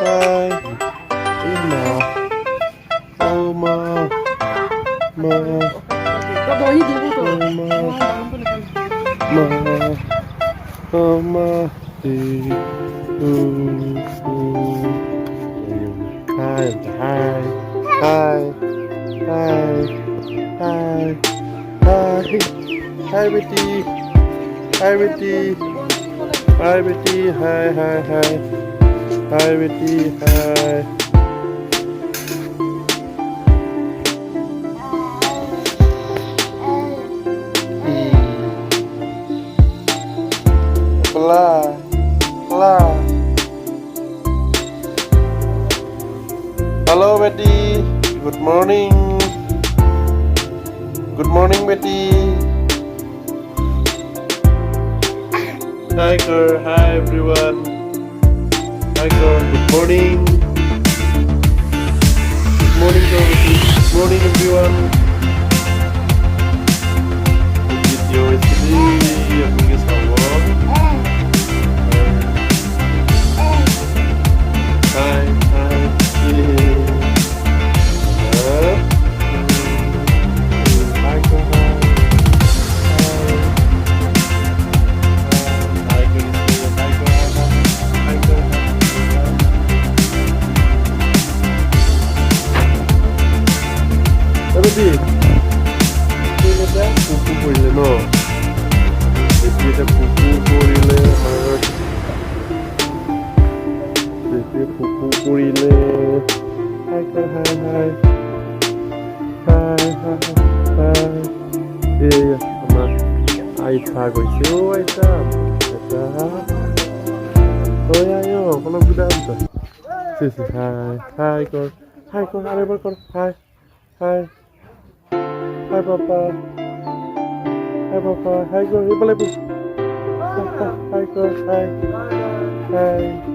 Hi. Ima. Oh, ma. Ma. Ma. Ma. Oh, ma. Hi. Hi. Hi. Hi. Hi. Hi. Hi, Betty. Hi, Betty. Hi, Betty. Hi, hi, hi. Hi, Betty. Hi. Blah. Blah. Hello, Betty. Good morning. Good morning, Betty. Hi, girl. Hi, everyone. Hi, girl. Good morning. Good morning, girl. Good morning, everyone. The video is today. I'm going to start vlog. Hi, hi. Yeah. Hi, girl. Hi. Betty, ini dah pupu boleh no. Betty dah pupu boleh mat. Betty pupu boleh. Hai kau hai hai. Hai hai hai. Ya, sama. Aisyah kau siu Aisyah. Aisyah. Oh ya yo, kalau budak tu. Sisi hai hai kau. Hai kau ada apa kau? Hai hai. Hi, Papa. Hi, Papa. Hi, girl. Hi, girl. Hi. Hi. Hi.